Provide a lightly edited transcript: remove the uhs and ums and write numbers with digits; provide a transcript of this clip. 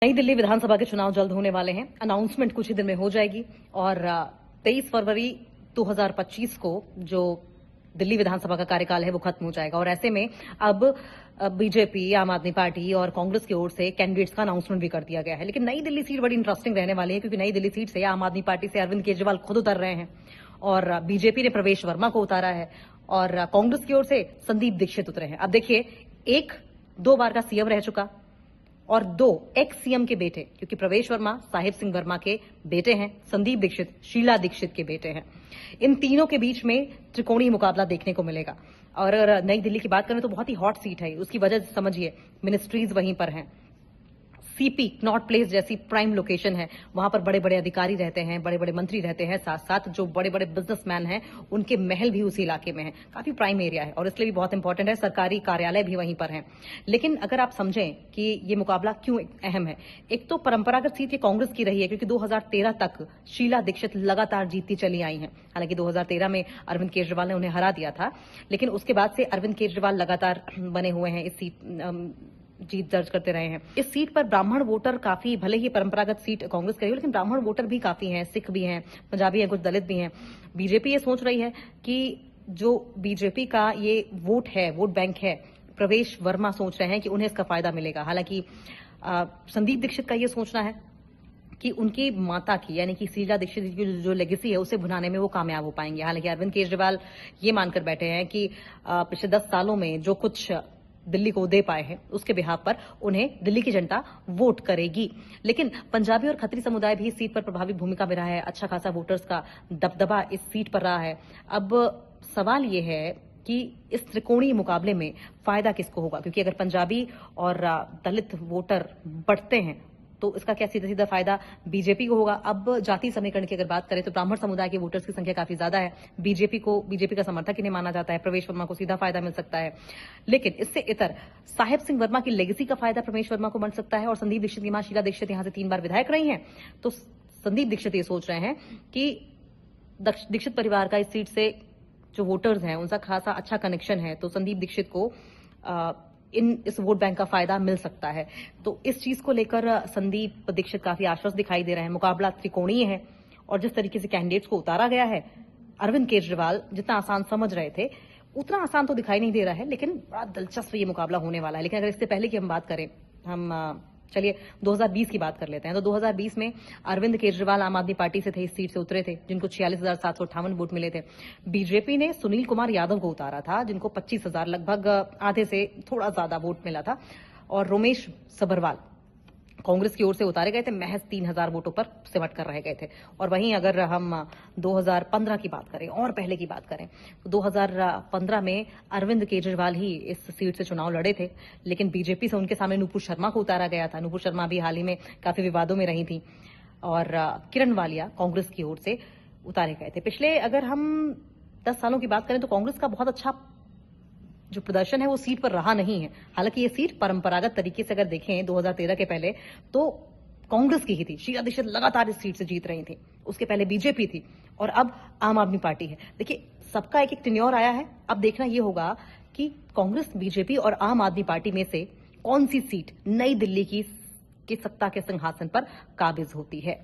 नई दिल्ली विधानसभा के चुनाव जल्द होने वाले हैं। अनाउंसमेंट कुछ ही दिन में हो जाएगी और 23 फरवरी 2025 को जो दिल्ली विधानसभा का कार्यकाल है वो खत्म हो जाएगा और ऐसे में अब बीजेपी, आम आदमी पार्टी और कांग्रेस की ओर से कैंडिडेट्स का अनाउंसमेंट भी कर दिया गया है। लेकिन नई दिल्ली सीट बड़ी इंटरेस्टिंग रहने वाली है क्योंकि नई दिल्ली सीट से आम आदमी पार्टी से अरविंद केजरीवाल खुद उतर रहे हैं और बीजेपी ने प्रवेश वर्मा को उतारा है और कांग्रेस की ओर से संदीप दीक्षित उतरे हैं। अब देखिए, एक 2 बार का सीएम रह चुका और 2 एक्स सीएम के बेटे, क्योंकि प्रवेश वर्मा साहिब सिंह वर्मा के बेटे हैं, संदीप दीक्षित शीला दीक्षित के बेटे हैं। इन तीनों के बीच में त्रिकोणीय मुकाबला देखने को मिलेगा। और अगर नई दिल्ली की बात करें तो बहुत ही हॉट सीट है। उसकी वजह समझिए, मिनिस्ट्रीज वहीं पर हैं, सीपी नॉट प्लेस जैसी प्राइम लोकेशन है, वहां पर बड़े बड़े अधिकारी रहते हैं, बड़े बड़े मंत्री रहते हैं, साथ साथ जो बड़े बड़े बिजनेसमैन हैं उनके महल भी उसी इलाके में है। काफी प्राइम एरिया है और इसलिए भी बहुत इंपॉर्टेंट है। सरकारी कार्यालय भी वहीं पर हैं। लेकिन अगर आप समझें कि ये मुकाबला क्यों अहम है, एक तो परंपरागत सीट ये कांग्रेस की रही है क्योंकि 2013 तक शीला दीक्षित लगातार जीतती चली आई हैं। हालांकि 2013 में अरविंद केजरीवाल ने उन्हें हरा दिया था, लेकिन उसके बाद से अरविंद केजरीवाल लगातार बने हुए हैं, इस सीट जीत दर्ज करते रहे हैं। इस सीट पर ब्राह्मण वोटर काफी, भले ही परंपरागत सीट कांग्रेस की रही हो, लेकिन ब्राह्मण वोटर भी काफी हैं, सिख भी हैं, पंजाबी हैं, कुछ दलित भी हैं। बीजेपी ये सोच रही है कि जो बीजेपी का ये वोट है, वोट बैंक है, प्रवेश वर्मा सोच रहे हैं कि उन्हें इसका फायदा मिलेगा। हालांकि संदीप दीक्षित का ये सोचना है कि उनकी माता की, यानी कि शीला दीक्षित की जो लेगेसी है उसे भुनाने में वो कामयाब हो पाएंगे। हालांकि अरविंद केजरीवाल ये मानकर बैठे हैं कि पिछले 10 सालों में जो कुछ दिल्ली को दे पाए हैं उसके बिहाफ पर उन्हें दिल्ली की जनता वोट करेगी। लेकिन पंजाबी और खत्री समुदाय भी इस सीट पर प्रभावी भूमिका में रहा है। अच्छा खासा वोटर्स का दबदबा इस सीट पर रहा है। अब सवाल यह है कि इस त्रिकोणीय मुकाबले में फायदा किसको होगा, क्योंकि अगर पंजाबी और दलित वोटर बढ़ते हैं तो इसका क्या सीधा सीधा फायदा बीजेपी को होगा। अब जाति समीकरण की अगर बात करें तो ब्राह्मण समुदाय के वोटर्स की संख्या काफी ज्यादा है। बीजेपी का समर्थक इन्हें माना जाता है। प्रवेश वर्मा को सीधा फायदा मिल सकता है। लेकिन इससे इतर साहिब सिंह वर्मा की लेगेसी का फायदा प्रवेश वर्मा को मिल सकता है और संदीप दीक्षित की मां शीला दीक्षित यहां से 3 बार विधायक रही हैं, तो संदीप दीक्षित ये सोच रहे हैं कि दीक्षित परिवार का इस सीट से जो वोटर्स हैं उनका खासा अच्छा कनेक्शन है, तो संदीप दीक्षित को इस वोट बैंक का फायदा मिल सकता है। तो इस चीज को लेकर संदीप दीक्षित काफी आश्वस्त दिखाई दे रहे हैं। मुकाबला त्रिकोणीय है और जिस तरीके से कैंडिडेट्स को उतारा गया है, अरविंद केजरीवाल जितना आसान समझ रहे थे उतना आसान तो दिखाई नहीं दे रहा है, लेकिन बड़ा दिलचस्प ये मुकाबला होने वाला है। लेकिन अगर इससे पहले की हम बात करें, हम चलिए 2020 की बात कर लेते हैं। तो 2020 में अरविंद केजरीवाल आम आदमी पार्टी से थे, इस सीट से उतरे थे, जिनको 46,758 वोट मिले थे। बीजेपी ने सुनील कुमार यादव को उतारा था, जिनको 25,000, लगभग आधे से थोड़ा ज्यादा वोट मिला था। और रोमेश सभरवाल कांग्रेस की ओर से उतारे गए थे, महज 3,000 वोटों पर सिमट कर रह गए थे। और वहीं अगर हम 2015 की बात करें और पहले की बात करें तो 2015 में अरविंद केजरीवाल ही इस सीट से चुनाव लड़े थे, लेकिन बीजेपी से उनके सामने नुपुर शर्मा को उतारा गया था। नुपुर शर्मा भी हाल ही में काफी विवादों में रही थी और किरण वालिया कांग्रेस की ओर से उतारे गए थे। पिछले अगर हम 10 सालों की बात करें तो कांग्रेस का बहुत अच्छा जो प्रदर्शन है वो सीट पर रहा नहीं है। हालांकि ये सीट परंपरागत तरीके से अगर देखें 2013 के पहले तो कांग्रेस की ही थी। शीला दीक्षित लगातार इस सीट से जीत रही थी, उसके पहले बीजेपी थी और अब आम आदमी पार्टी है। देखिए, सबका एक एक टेन्योर आया है। अब देखना यह होगा कि कांग्रेस, बीजेपी और आम आदमी पार्टी में से कौन सी सीट नई दिल्ली की सत्ता के सिंहासन पर काबिज होती है।